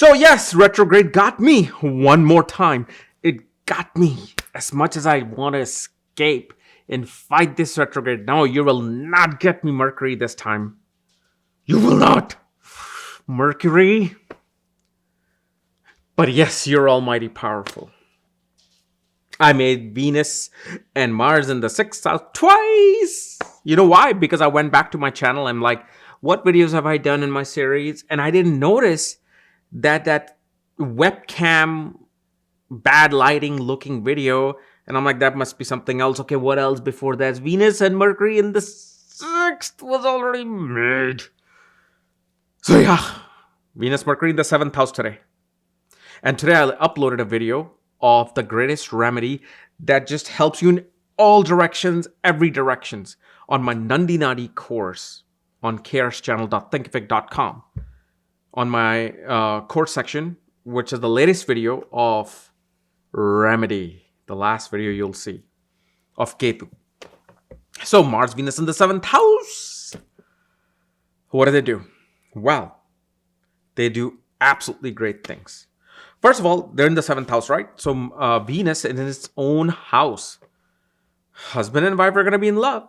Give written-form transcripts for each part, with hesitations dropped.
So yes, retrograde got me one more time. It got me as much as I want to escape and fight this retrograde. No, you will not get me, Mercury, this time. You will not. Mercury. But yes, you're almighty powerful. I made Venus and Mars in the sixth house twice. You know why? Because I went back to my channel. I'm like, what videos have I done in my series? And I didn't notice that webcam bad lighting looking video. And I'm like, that must be something else. Okay, what else before that? Venus and Mercury in the sixth was already made. So yeah, Venus, Mercury in the seventh house today. And today I uploaded a video of the greatest remedy that just helps you in all directions, every directions, on my Nandi Nadi course on kschannel.thinkific.com. On my course section, which is the latest video of remedy, the last video you'll see of Ketu. So Mars, Venus in the seventh house. What do? Well, they do absolutely great things. First of all, they're in the seventh house, right? So Venus is in its own house. Husband and wife are going to be in love.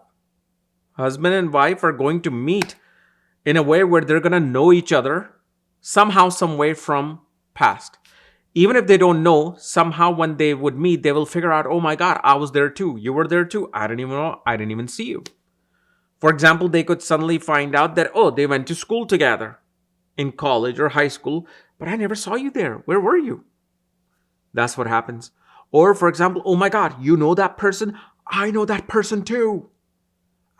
Husband and wife are going to meet in a way where they're going to know each other somehow, some way from past. Even if they don't know, somehow when they would meet, they will figure out, oh my God, I was there too. You were there too. I didn't even know. I didn't even see you. For example, they could suddenly find out that, oh, they went to school together in college or high school, but I never saw you there. Where were you? That's what happens. Or for example, oh my God, you know that person? I know that person too.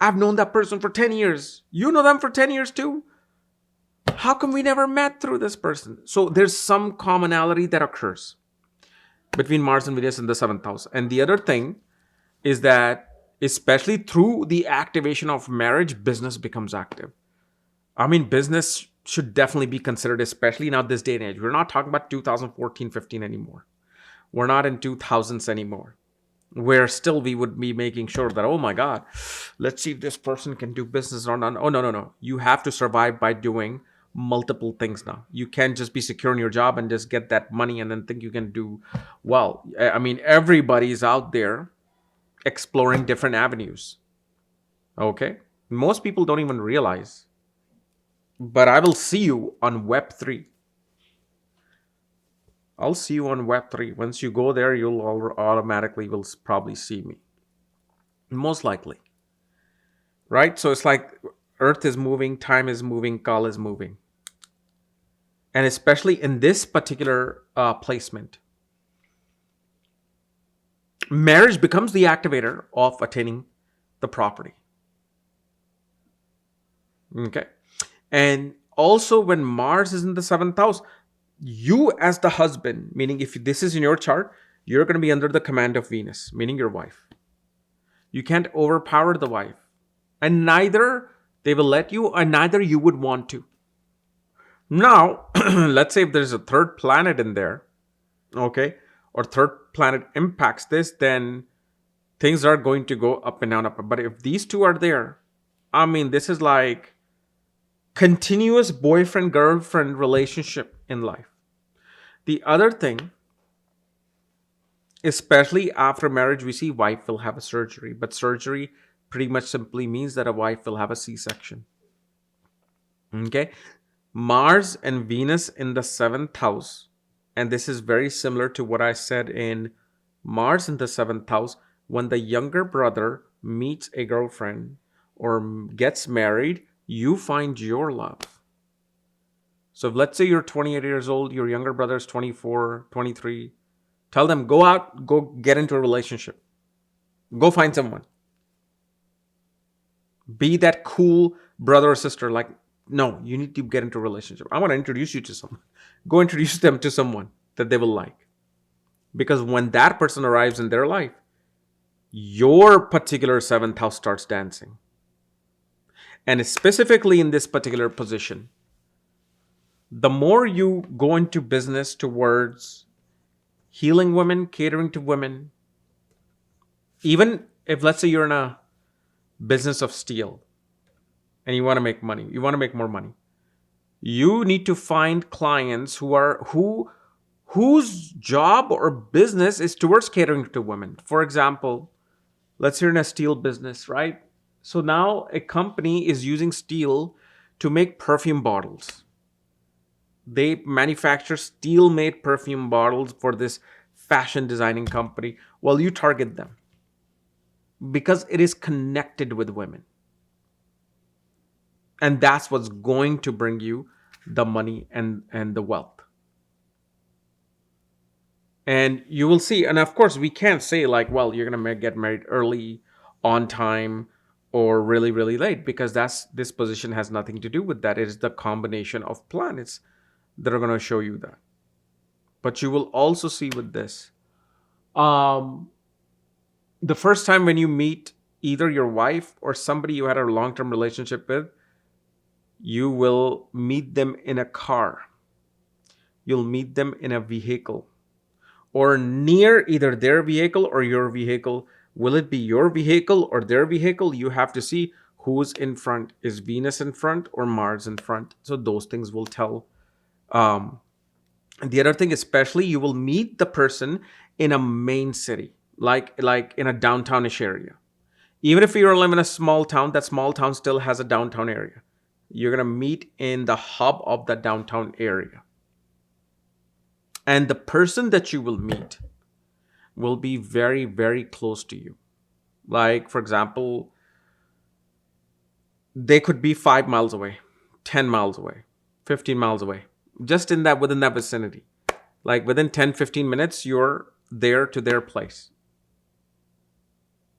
I've known that person for 10 years. You know them for 10 years too? How come we never met through this person? So there's some commonality that occurs between Mars and Venus in the seventh house. And the other thing is that especially through the activation of marriage, business becomes active. I mean, business should definitely be considered, especially now this day and age. We're not talking about 2014, 15 anymore. We're not in 2000s anymore. Where still we would be making sure that, oh my God, let's see if this person can do business or not. Oh, no. You have to survive by doing multiple things now. You can't just be secure in your job and just get that money and then think you can do well. I mean, everybody's out there exploring different avenues. Okay? Most people don't even realize. But I will see you on Web3. I'll see you on Web3. Once you go there, you'll automatically will probably see me. Most likely. Right? So it's like Earth is moving, time is moving, Kal is moving. And especially in this particular placement, marriage becomes the activator of attaining the property. Okay? And also when Mars is in the seventh house, you as the husband, meaning if this is in your chart, you're going to be under the command of Venus, meaning your wife. You can't overpower the wife. And neither they will let you, and neither you would want to. Now, let's say if there's a third planet in there, okay, or third planet impacts this, then things are going to go up and down, up. But if these two are there, I mean, this is like continuous boyfriend-girlfriend relationship in life. The other thing, especially after marriage, we see wife will have a surgery. But surgery pretty much simply means that a wife will have a C-section. Okay? Mars and Venus in the seventh house. And this is very similar to what I said in Mars in the seventh house. When the younger brother meets a girlfriend or gets married, you find your love. So if let's say you're 28 years old, your younger brother is 24, 23, tell them, go out, go get into a relationship. Go find someone. Be that cool brother or sister. Like, no, you need to get into a relationship. I want to introduce you to someone. Go introduce them to someone that they will like. Because when that person arrives in their life, your particular seventh house starts dancing. And specifically in this particular position, the more you go into business towards healing women, catering to women, even if let's say you're in a business of steel and you want to make money, you want to make more money, You need to find clients whose job or business is towards catering to women. For example, let's say in a steel business, right? So now a company is using steel to make perfume bottles. They manufacture steel made perfume bottles for this fashion designing company. Well, you target them because it is connected with women. And that's what's going to bring you the money and the wealth. And you will see, and of course we can't say like, well, you're going to get married early, on time, or really really late, because that's this position has nothing to do with that. It is the combination of planets that are going to show you that. But you will also see with this, um the first time when you meet either your wife or somebody you had a long-term relationship with, you will meet them in a car, you'll meet them in a vehicle, or near either their vehicle or your vehicle. Will it be your vehicle or their vehicle? You have to see who's in front. Is Venus in front or Mars in front? So those things will tell. And the other thing, especially, you will meet the person in a main city, like in a downtownish area. Even if you live in a small town, that small town still has a downtown area. You're gonna meet in the hub of the downtown area, and the person that you will meet will be very, very close to you. Like, for example, they could be 5 miles away, 10 miles away, 15 miles away, just in that within that vicinity. Like within 10, 15 minutes, you're there to their place.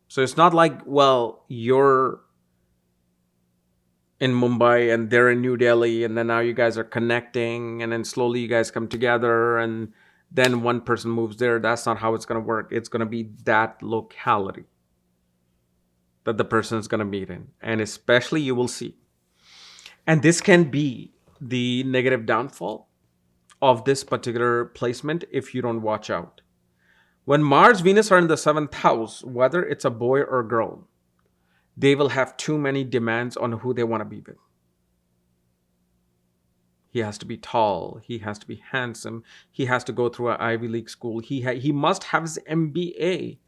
So it's not like, well, you're in Mumbai and they're in New Delhi, and then now you guys are connecting, and then slowly you guys come together, and then one person moves there. That's not how it's going to work. It's going to be that locality that the person is going to meet in. And especially you will see. And this can be the negative downfall of this particular placement if you don't watch out. When Mars, Venus are in the seventh house, whether it's a boy or girl, they will have too many demands on who they want to be with. He has to be tall. He has to be handsome. He has to go through an Ivy League school. He must have his MBA.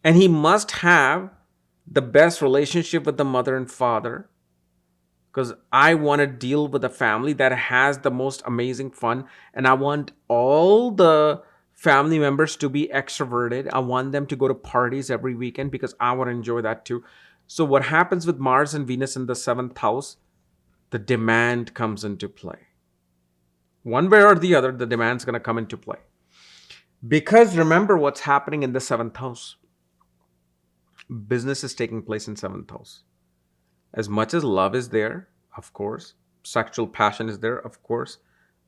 And he must have the best relationship with the mother and father, because I want to deal with a family that has the most amazing fun, and I want all the family members to be extroverted. I want them to go to parties every weekend because I want to enjoy that too. So what happens with Mars and Venus in the seventh house? The demand comes into play. One way or the other, the demand's going to come into play. Because remember what's happening in the seventh house. Business is taking place in seventh house. As much as love is there, of course, sexual passion is there, of course,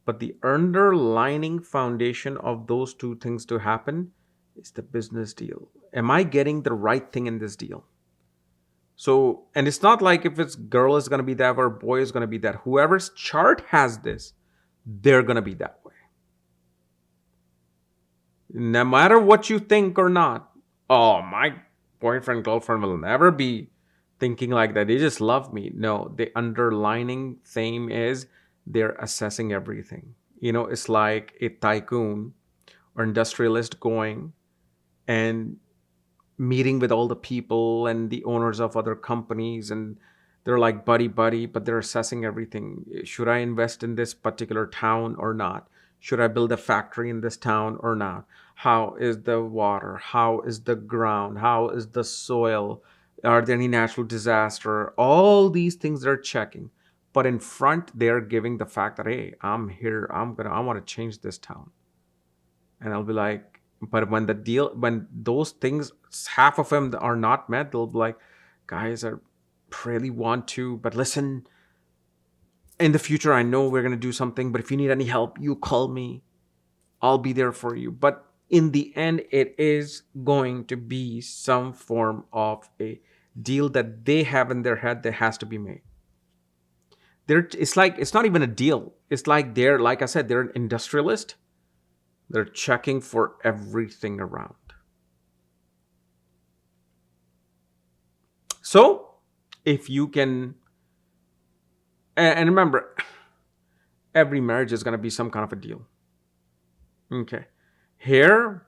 but the underlining foundation of those two things to happen is the business deal. Am I getting the right thing in this deal? So, and it's not like if it's girl is going to be that or boy is going to be that. Whoever's chart has this, they're going to be that way. No matter what you think or not. Oh, my boyfriend, girlfriend will never be thinking like that. They just love me. No, the underlining theme is they're assessing everything. It's like a tycoon or industrialist going and meeting with all the people and the owners of other companies, and they're like buddy buddy, but they're assessing everything. Should I invest in this particular town or not? Should I build a factory in this town or not? How is the water? How is the ground? How is the soil? Are there any natural disaster? All these things they're checking. But in front, they're giving the fact that, hey, I'm here. I want to change this town. And I'll be like, but when those things, half of them are not met, they'll be like, guys, I really want to, but listen, in the future, I know we're going to do something, but if you need any help, you call me. I'll be there for you. But in the end, it is going to be some form of a deal that they have in their head that has to be made. It's like, it's not even a deal. It's like like I said, they're an industrialist. They're checking for everything around. So, if you can, and remember, every marriage is going to be some kind of a deal. Okay. Here,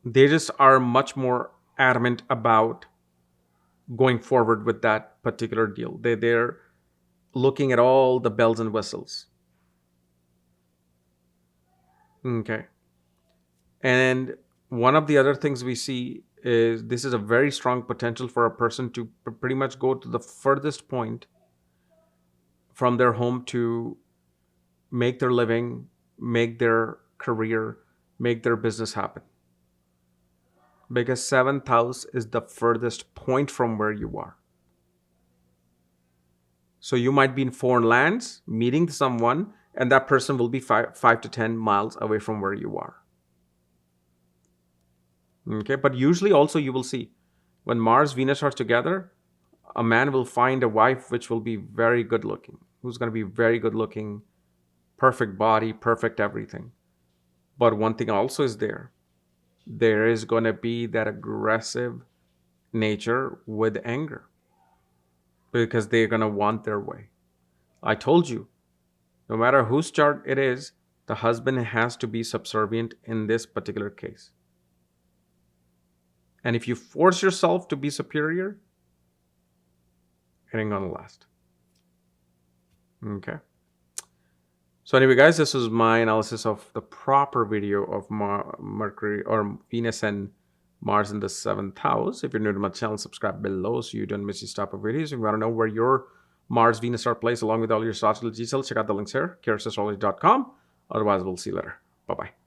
they just are much more adamant about going forward with that particular deal. They're looking at all the bells and whistles. Okay. And one of the other things we see is this is a very strong potential for a person to pretty much go to the furthest point from their home to make their living, make their career, make their business happen. Because seventh house is the furthest point from where you are. So you might be in foreign lands meeting someone, and that person will be 5 to 10 miles away from where you are. Okay, but usually also you will see when Mars Venus are together, a man will find a wife which will be very good looking, who's going to be very good looking, perfect body, perfect everything. But one thing also is there is going to be that aggressive nature with anger because they're going to want their way. I told you, no matter whose chart it is, the husband has to be subservient in this particular case. And if you force yourself to be superior, it ain't gonna last. Okay. So anyway, guys, this was my analysis of the proper video of Mercury or Venus and Mars in the 7th house. If you're new to my channel, subscribe below so you don't miss these type of videos. If you want to know where your Mars, Venus are placed along with all your astrology details, check out the links here, karasastrology.com. Otherwise, we'll see you later. Bye-bye.